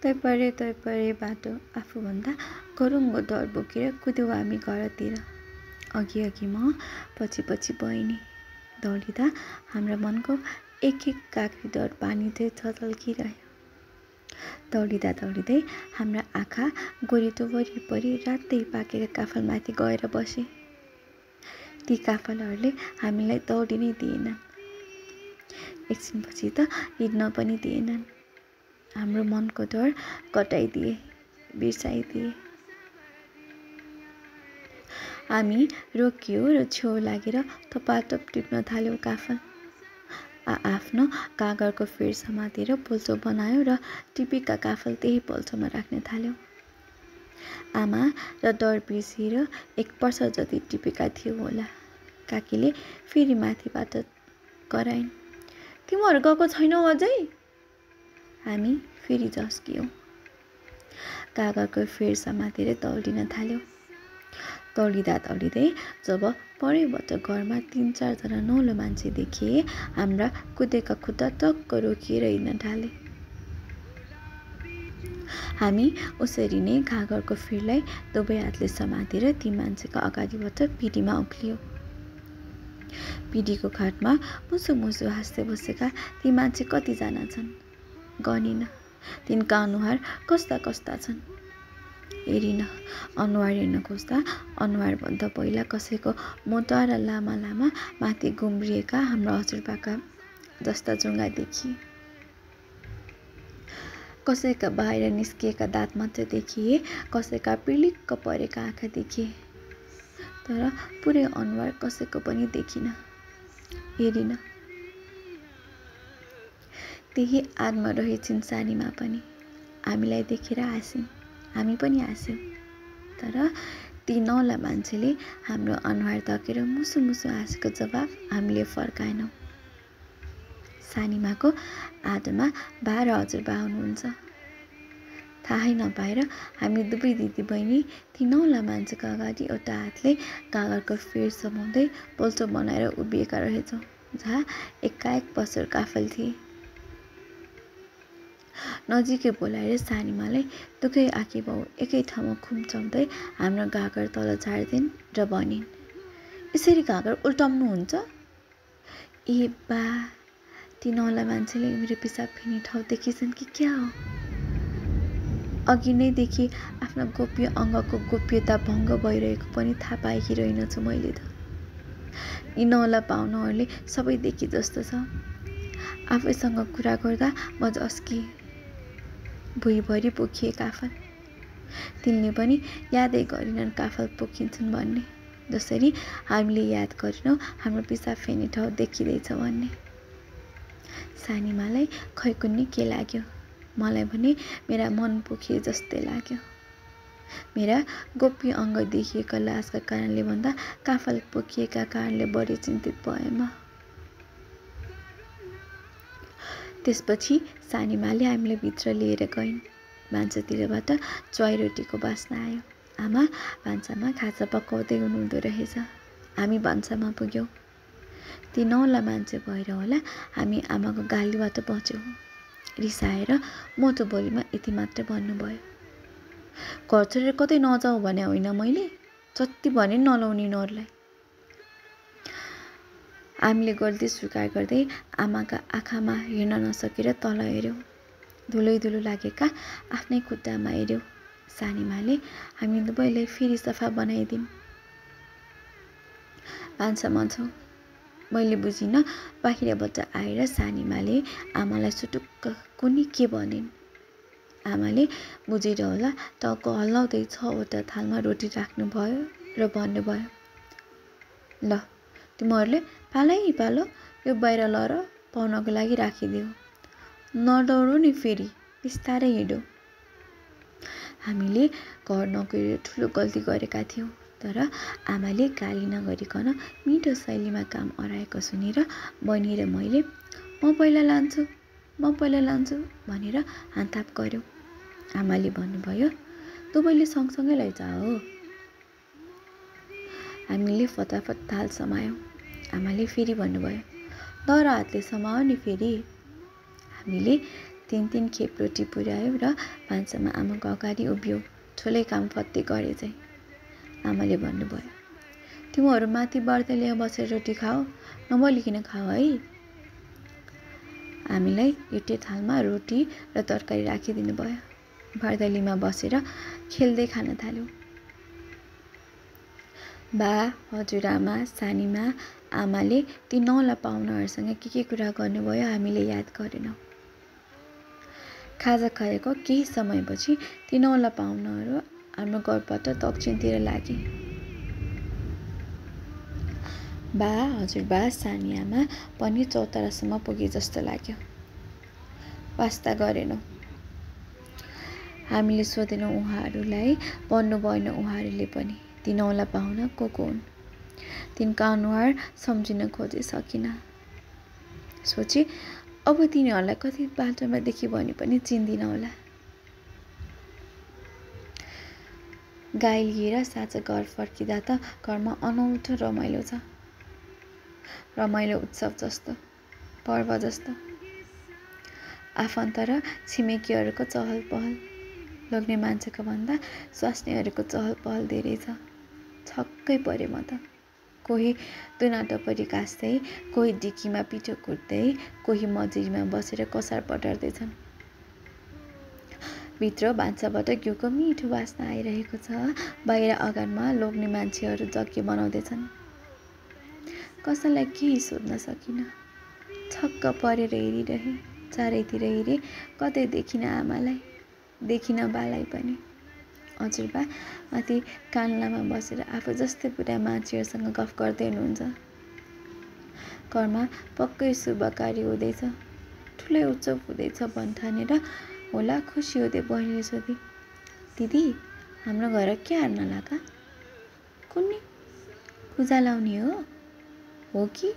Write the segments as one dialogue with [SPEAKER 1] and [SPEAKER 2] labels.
[SPEAKER 1] तैपरे बाटो आफूभन्दा गरुङ्गो डर बोकेर कुद्यौँ हामी घरतिर। अघि म पछि बहिनी दौडिँदा हाम्रा मनको एक काकी डर पानी छतल्किरह्यो। दौडिँदै हाम्रा आँखा गोरिटो वरिपरि रातै पाकेका काफलमाथि गएर बसे। ती काफलहरूले हामीलाई दौडिनै दिएनन्। एकछिनपछि त हिँड्न पनि दिएनन्। हाम्रो मनको डर घटाइदिए, बिर्साइदिए। हामी रोकियो र छेउ लागेर थपाथप टिप्न थाल्यौँ काफल। आफ्नो कागरको फेर समातेर पोल्चो बनायो र टिपेका काफल त्यही पोल्चोमा राख्न थाल्यौँ। आमा र डर बिर्सिएर 1 वर्ष जति टिपेका थियौँ होला। काकीले फेरि माथिबाट कराइन्, तिमीहरू गएको छैनौ अझै? हामी फेरि झस्कियौँ। कागरको फेर समातेर दौडिन थाल्यौँ। दौडिँदै जब परैबाट घरमा 3-4 जना नौलो मान्छे देखिए, हाम्रा कुदेका खुट्टा टक्क रोकिएर हिँड्न थाले। हामी उसरी नै कागरको फेरलाई दुवै हातले समातेर ती मान्छेका अगाडिबाट पिँढीमा उक्लियौँ। पिँढीको खाटमा मुसु हाँस्दै बसेका ती मान्छे कतिजना छन् गनिन। तिनका अनुहार कस्ता छन् हेरिन। अनुहार हेर्न खोज्दा अनुहारभन्दा पहिला कसैको मोटा र लामा माथि गुम्रिएका हाम्रा हजुरबाका जस्ता जुङ्गा देखिए। कसैका बाहिर निस्किएका दाँत मात्र देखिए, कसैका पिर्लिक्क परेका आँखा देखिए। तर पुरै अनुहार कसैको पनि देखिन, हेरिन। त्यही आडमा रहेछिन् सानीमा पनि। हामीलाई देखेर हाँसिन्, हामी पनि हाँस्यौँ। तर ती नौला मान्छेले हाम्रो अनुहार तकेर मुसु हाँसेको जवाफ हामीले फर्काएनौँ। सानीमाको आडमा 12 हजुरबा हुनुहुन्छ। थाहै नपाएर हामी दुवै दिदी बहिनी ती नौला मान्छेको अगाडि एउटा हातले कागरको फेर समाउँदै पोल्चो बनाएर उभिएका रहेछौँ, जहाँ एकाएक पसर काफल थिए। नजिकै बोलाएर सानीमालाई दुवै आँखी बाउ एकै ठाउँमा खुम्चाउँदै हाम्रो घागर तल झार्दिन् र भनिन्, यसरी घागर उल्टाउनुहुन्छ? ए बा, ती नौला मान्छेले मेरो पिसाब फेर्ने ठाउँ देखेछन् कि क्या हो? अघि नै देखि आफ्नो गोप्य अङ्गको गोप्यता भङ्ग भइरहेको पनि थाहा पाएकी रहेनछु मैले त। यी नौला पाहुनाहरूले सबै देखे जस्तो छ। आफैसँग कुरा गर्दा म झस्किएँ। भुइँभरि पोखिए काफल। तिनले पनि यादै गरिनन् काफल पोखिन्छन् भन्ने, जसरी हामीले याद गरिनौँ हाम्रो पिसाब फेर्ने ठाउँ देखिँदैछ भन्ने। सानीमालाई खैकुन्नी के लाग्यो, मलाई भने मेरा मन पोखिए जस्तै लाग्यो। मेरा गोप्य अङ्ग देखिएका लाजका कारणले भन्दा काफल पोखिएका कारणले बढी चिन्तित भएँ म। त्यसपछि सानीमाले हामीलाई भित्र लिएर गइन्। भान्सातिरबाट च्वाई रोटीको बास्ना आयो। आमा भान्सामा खाजा पकाउँदै हुनुहुँदो रहेछ। हामी भान्सामा पुग्यौँ। ती नौला मान्छे भएर होला हामी आमाको गालीबाट बच्यौँ। रिसाएर मोटो बोलीमा यति मात्र भन्नुभयो, घर छोडेर कतै नजाऊ भने होइन मैले, जति भने नलाउने यिनीहरूलाई। हामीले गर्दै स्वीकार गर्दै आमाका आँखामा हेर्न नसकेर तल हेऱ्यौँ। धुलै लागेका आफ्नै खुट्टामा हेऱ्यौँ। सानीमाले हामी दुवैलाई फेरि सफा बनाइदिन्। भान्सामा छौँ। मैले बुझिनँ, बाहिरबाट आएर सानीमाले आमालाई सुटुक्क कुनी के भनिन्। आमाले बुझेर होला टाउको हल्लाउँदै 6वटा थालमा रोटी राख्नुभयो र भन्नुभयो, ल तिमीहरूले पालो यो बाहिर लर पाउनको लागि राखिदेऊ। नडराउ नि फेरि, बिस्तारै हिँडौ। हामीले घर नगएर ठुलो गल्ती गरेका थियौँ। तर आमाले गाली नगरिकन मिठो शैलीमा काम अराएको सुनेर बहिनी र मैले म पहिला लान्छु भनेर हानथाप गर्यौँ। आमाले भन्नुभयो, दुवैले सँगसँगै लैजाऊ। हामीले फटाफट थाल समायौँ। आमाले फेरि भन्नुभयो, दर हातले समाऊ नि फेरि। हामीले 3 खेप रोटी पुर्यायो र भान्सामा आमाको अगाडि उभियो। ठुलै काम फत्ते गरे चाहिँ आमाले भन्नुभयो, तिमीहरू माथि बर्दलीमा बसेर रोटी खाऊ, नबोलिकन खाऊ है। हामीलाई एउटै थालमा रोटी र तरकारी राखिदिनु भयो। बर्दलीमा बसेर खेल्दै खान थाल्यौँ। बा, हजुरआमा, सानीमा, आमाले ती 9 पाहुनाहरूसँग के कुरा गर्नुभयो हामीले याद गरेनौँ। खाजा खाएको केही समयपछि ती 9 पाहुनाहरू हाम्रो घरबाट दक्षिणतिर लागे। बा, हजुरबा, सानी आमा पनि चौतारासम्म पुगे जस्तो लाग्यो। वास्ता गरेनौँ। हामीले सोधेनौँ उहाँहरूलाई, भन्नु भएन उहाँहरूले पनि ती 9 पाहुना को हुन्। तिनका अनुहार सम्झिन खोजे सकिन। सोचे अब तिनीहरूलाई कति बाटोमा देखि भने पनि चिन्दिन होला। गाई लिएर साँझ घर फर्किँदा त घरमा अनौठो रमाइलो छ। रमाइलो उत्सव जस्तो, पर्व जस्तो। आफन्त र छिमेकीहरूको चहल पहल, लोग्ने मान्छेको भन्दा स्वास्नीहरूको चहल पहल धेरै छ। छक्कै परे म त। कोही दुना टपरी कास्दै, कोही डिकीमा पिठो कुट्दै, कोही मजुरीमा बसेर कसार पटार्दैछन्। भित्र भान्साबाट घिउको मिठो वासना आइरहेको छ। बाहिर अगानमा लोग्ने मान्छेहरू जग्गे बनाउँदैछन्। कसैलाई केही सोध्न सकिन। छक्क परेर हेरिरहे। चारैतिर हेरे, कतै देखिन आमालाई, देखिन बालाई पनि। हजुरबा माथि कान्लामा बसेर आफू जस्तै बुढा मान्छेहरूसँग गफ गर्दै हुनुहुन्छ। घरमा पक्कै शुभ कार्य हुँदैछ, ठुलै उत्सव हुँदैछ भन्ठानेर होला खुसी हुँदै बहिनीले सोधे, दिदी हाम्रो घर के हार्न लागा? कुन्नी पूजा लाउने हो कि?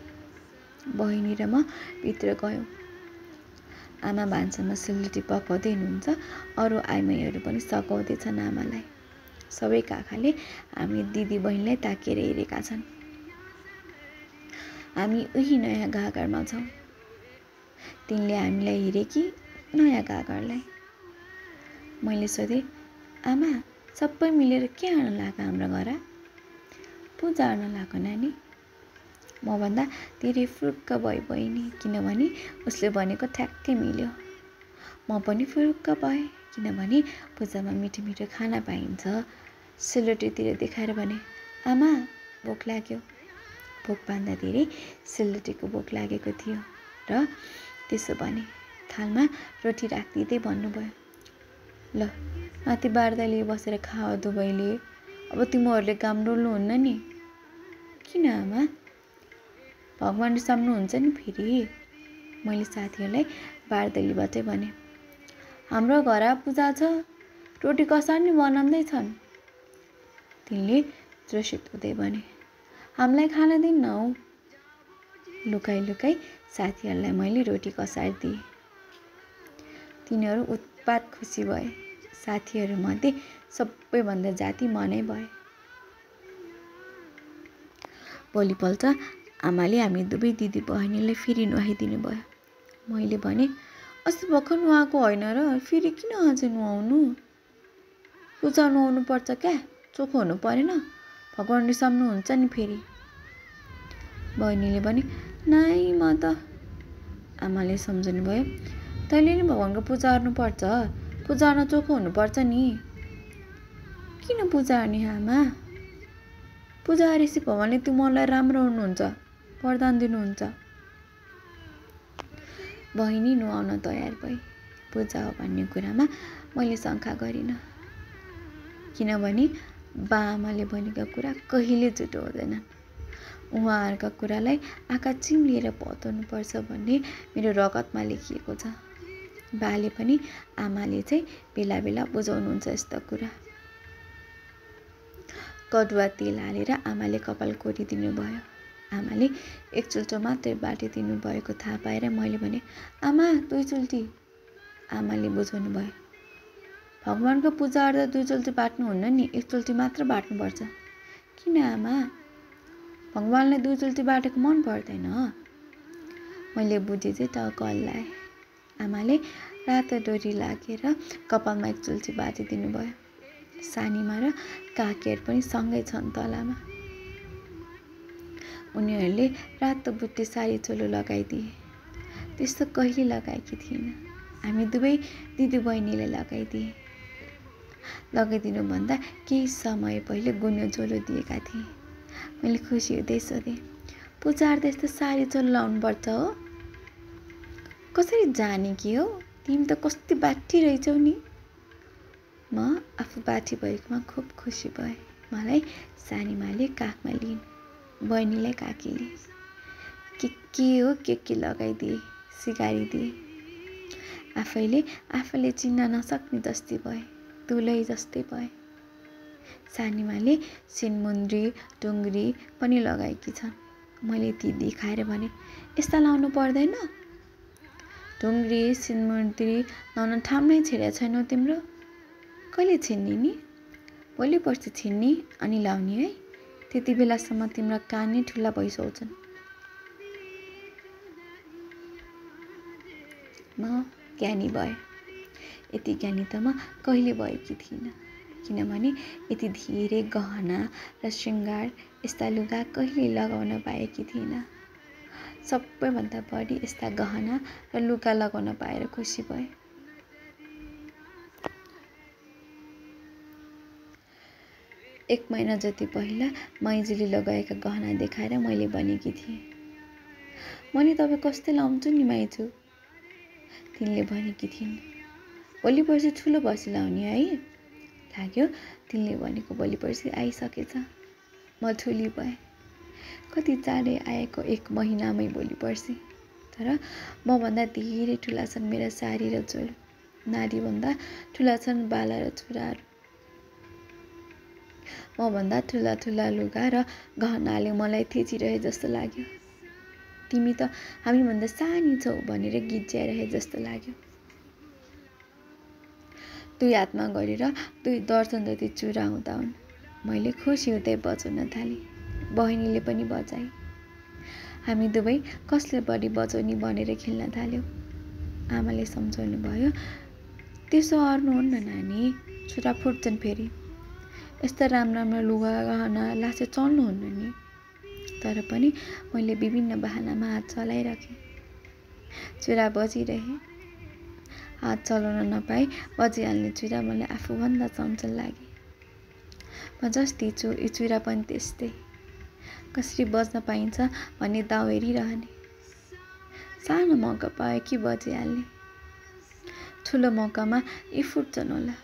[SPEAKER 1] बहिनी र म भित्र गयौँ। आमा भान्सामा सेलरोटी पकाउँदै हुनुहुन्छ। अरू आइमाईहरू पनि सघाउँदैछन् आमालाई। सबैका आँखाले हामी दिदी बहिनीलाई ताकेर हेरेका छन्। हामी उही नयाँ घागरमा छौँ। तिनले हामीलाई हेरे कि नयाँ घागरलाई। मैले सोधेँ, आमा सबै मिलेर के हार्न लागा हाम्रो घर? पूजा हार्न लाग नानी। म भन्दा धेरै फुरुक्क भए बहिनी, किनभने उसले भनेको ठ्याक्कै मिल्यो। म पनि फुरुक्क भएँ, किनभने पूजामा मिठो मिठो खाना पाइन्छ। सेलरोटीतिर देखाएर भने, आमा भोक लाग्यो। भोकभन्दा धेरै सेलरोटीको भोक लागेको थियो र त्यसो भने थालमा रोटी राखिदिँदै भन्नुभयो, ल माथि बारदाली बसेर खाओ दुवैले। अब तिमीहरूले काम डोल्नुहुन्न नि। किन आमा? भगवान् रिसाउनुहुन्छ नि फेरि। मैले साथीहरूलाई बारदलीबाटै भने, हाम्रो घर पूजा छ, रोटी कसार्ने बनाउँदैछन्। तिनले त्रोसित हुँदै भने, हामीलाई खान दिन्न हौ। लुकाई लुकाई साथीहरूलाई मैले रोटी कसारिदिएँ। तिनीहरू उत्पात खुसी भए। साथीहरूमध्ये सबैभन्दा जाति म नै भए। भोलिपल्ट आमाले हामी दुवै दिदी बहिनीलाई फेरि नुहाइदिनु भयो। मैले भने, अस्ति भर्खर नुहाएको होइन र फेरि किन अझै नुहाउनु? पूजा नुहाउनु पर्छ क्या, चोखो हुनु परेन? भगवान् रिसाउनुहुन्छ नि फेरि। बहिनीले भने, नाइ म त। आमाले सम्झनु भयो, तैँले नि भगवान्को पूजा गर्नुपर्छ, पूजा गर्न चोखो हुनुपर्छ नि। किन पूजा गर्ने आमा? पूजा गरेपछि भगवान्ले तिमीहरूलाई राम्रो हुनुहुन्छ, वरदान दिनुहुन्छ। बहिनी नुहाउन तयार भई। पूजा हो भन्ने कुरामा मैले शङ्का गरिनँ, किनभने बाआमाले भनेका कुरा कहिले झुटो हुँदैनन्। उहाँहरूका कुरालाई आँखा चिम्लिएर पत्याउनुपर्छ भन्ने मेरो रगतमा लेखिएको छ। बाले पनि आमाले चाहिँ बेला बेला बुझाउनुहुन्छ यस्ता कुरा। कडुवा तेल हालेर आमाले कपाल कोरिदिनु भयो। आमाले एकचुल्टो मात्रै बाटिदिनु भएको थाहा पाएर मैले भने, आमा 2 चुल्टी। आमाले बुझाउनु भयो, भगवान्को पूजा गर्दा 2 चुल्टी बाट्नुहुन्न नि, 1 चुल्टी मात्र बाट्नुपर्छ। किन आमा? भगवान्लाई 2 चुल्टी बाटेको मन पर्दैन? मैले बुझे चाहिँ टक्क हल्लाएँ। आमाले रातो डोरी लागेर कपालमा एक चुल्ची बाँधिदिनु भयो। सानीमा र काकीहरू पनि सँगै छन् तलामा। उनीहरूले रातो बुट्टे साडी चोलो लगाइदिए। त्यस्तो कहिले लगाएकी थिइनँ। हामी दुवै दिदीबहिनीले लगाइदिनुभन्दा केही समय पहिले गुन्यो चोलो दिएका थिए। मैले खुसी हुँदै सोधेँ, पूजाआर्दा यस्तो साडी चोलो लाउनुपर्छ हो? कसरी जाने कि हो? तिमी त कस्तो बाठी रहेछौ नि। म आफू बाठी भएकोमा खुब खुसी भएँ। मलाई सानीमाले काखमा लिइन्, बहिनीलाई काकीले के हो के लगाइदिए, सिगारिदिए। आफैले चिन्न नसक्ने जस्तै भए, दुलै जस्तै भए। सानीमाले सिनमुन्द्री टुङ्ग्री पनि लगाएकी छन्। मैले ती देखाएर भने, यस्ता लाउनु पर्दैन? ढुङ्ग्री सिनमुन्द्री लाउन ठाउँ नै छेडेको छैनौ तिम्रो? कहिले छिन्नी नि? भोलि पर्सि छिन्नी अनि लाउने है। त्यति बेलासम्म तिम्रा कान नै ठुला भइसक्छन्। म ज्ञानी भएँ। यति ज्ञानी त म कहिले भएकी थिइनँ, किनभने यति धेरै गहना र श्रृङ्गार यस्ता लुगा कहिले लगाउन पाएकी थिइनँ। सबैभन्दा बढी यस्ता गहना र लुगा लगाउन पाएर खुसी भएँ। एक महिना जति पहिला माइजूले लगाएका गहना देखाएर मैले भनेकी थिएँ, मैले तपाईँ कस्तै लाउँछु नि माइजू। तिनले भनेकी थिइन्, भोलि पर्सि ठुलो भएपछि लाउने है। लाग्यो तिनले भनेको भोलि पर्सि आइसकेछ। म ठुली भएँ। कति चाँडै आएको एक महिनामै भोलि पर्सि। तर मभन्दा धेरै ठुला छन् मेरा साडी र चोलो। नारीभन्दा ठुला छन् बाला र चुराहरू। मभन्दा ठुला लुगा र गहनाले मलाई थिचिरहे जस्तो लाग्यो। तिमी त हामीभन्दा सानी छौ भनेर गिज्याइरहे जस्तो लाग्यो। 2 हातमा गरेर 2 दर्जन जति चुरा हुँदा हुन्। मैले खुसी हुँदै बजाउन थालेँ। बहिनीले पनि बजाए। हामी दुवै कसले बढी बजाउने भनेर खेल्न थाल्यौँ। आमाले सम्झाउनु भयो, त्यसो गर्नुहुन्न नानी, चुरा फुट्छन् फेरि। यस्ता राम्रा लुगा गहना लासे चल्नुहुन्न नि। तर पनि मैले विभिन्न बहानामा हात चलाइराखेँ। चुरा बजिरहे। हात चलाउन नपाई बजिहाल्ने चुरा मलाई आफूभन्दा चञ्चल लागे। म जस्तै छु यी चुरा पनि त्यस्तै। कसरी बज्न पाइन्छ भन्ने दाउ हेरिरहने। सानो मौका पाए कि बजिहाल्ने। ठुलो मौकामा यी फुट्छन् होला।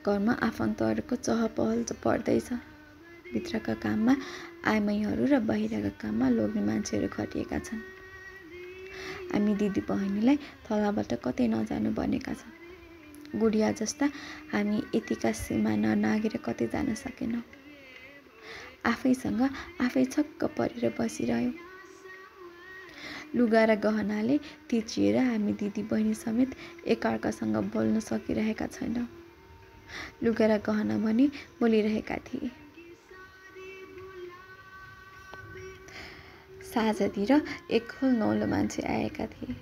[SPEAKER 1] घरमा आफन्तहरूको चहपहल पर्दैछ। भित्रका काममा आइमाईहरू र बाहिरका काममा लोग्ने मान्छेहरू खटिएका छन्। हामी दिदी बहिनीलाई तलबाट कतै नजानु भनेका छन्। गुडिया जस्ता हामी यतिका सीमा ननागेर कतै जान सकेनौँ। आफैसँग आफै छक्क परेर बसिरह्यौँ। लुगा र गहनाले थिचिएर हामी दिदी बहिनी समेत एकअर्कासँग बोल्न सकिरहेका छैनौँ। लुगा र गहना पनि बोलिरहेका थिए। साँझतिर एक नौलो मान्छे आएका थिए।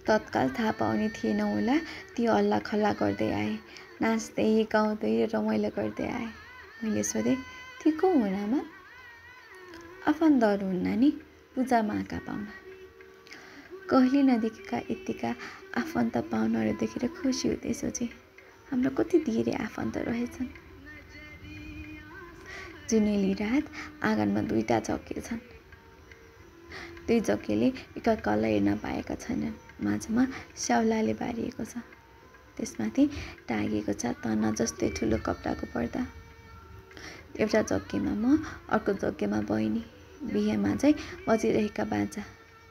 [SPEAKER 1] तत्काल थाहा पाउने थिएन होला, ती हल्ला खल्ला गर्दै आए, नाच्दै गाउँदै रमाइलो गर्दै आए। मैले सोधेँ, ती को हुन् आमा? आफन्तहरू हुन् नानी, पूजामा आएका पाहुना। कहिले नदेखेका यतिका आफन्त पाहुनाहरू देखेर खुसी हुँदै सोचेँ, हाम्रो कति धेरै आफन्त रहेछन्। जुनेली रात आँगनमा 2टा जग्गे छन्। 2 जग्गेले एकअर्कालाई हेर्न पाएका छैनन्। माझमा स्याउलाले बारिएको छ। त्यसमाथि टाँगिएको छ तना जस्तै ठुलो कपडाको पर्दा। एउटा जग्गेमा म, अर्को जग्गेमा बहिनी। बिहेमा चाहिँ बजिरहेका बाजा,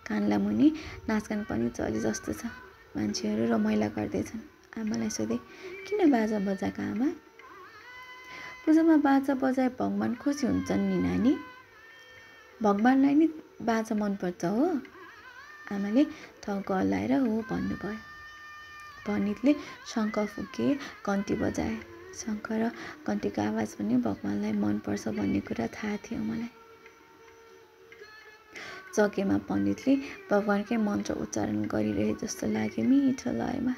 [SPEAKER 1] कानला मुनि नाचगान पनि चले जस्तो छ। मान्छेहरू रमाइला गर्दैछन्। आमालाई सोधेँ, किन बाजा बजाएका आमा? पूजामा बाजा बजाए भगवान खुसी हुन्छन् नि नानी। भगवानलाई नि बाजा मनपर्छ हो? आमाले टाउको हल्लाएर हो भन्नुभयो। पण्डितले शङ्ख फुके, घन्टी बजाए। शङ्ख र घन्टीको आवाज पनि भगवानलाई मनपर्छ भन्ने कुरा थाहा थियो मलाई। जगेमा पण्डितले भगवानकै मन्त्र उच्चारण गरिरहे जस्तो लाग्यो मिठो लयमा।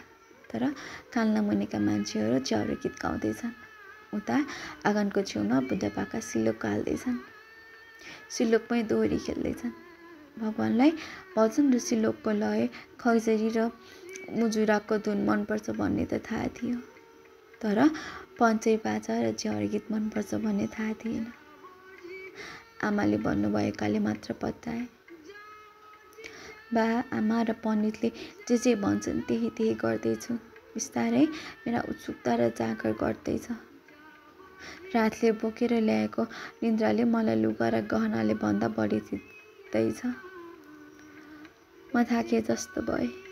[SPEAKER 1] तर कान नमुनेका मान्छेहरू च्याउरे गीत गाउँदैछन्। उता आँगनको छेउमा बुढापाका सिलोक हाल्दैछन्। सिलोकमै दोहोरी खेल्दैछन्। भगवानलाई भजन र सिलोकको लय, खैजरी र मुजुराको धुन मनपर्छ भन्ने त थाहा थियो। तर पञ्चै बाजा र च्याउरे गीत मनपर्छ भन्ने थाहा थिएन। आमाले भन्नुभएकाले मात्र पत्याए। बा, आमा र पण्डितले जे भन्छन् त्यही गर्दैछु। बिस्तारै मेरा उत्सुकता र जाँगर गर्दैछ। रातले बोकेर ल्याएको निन्द्राले मलाई लुगा र गहनाले भन्दा बढी थिच्दैछ। म थाके जस्तो भए।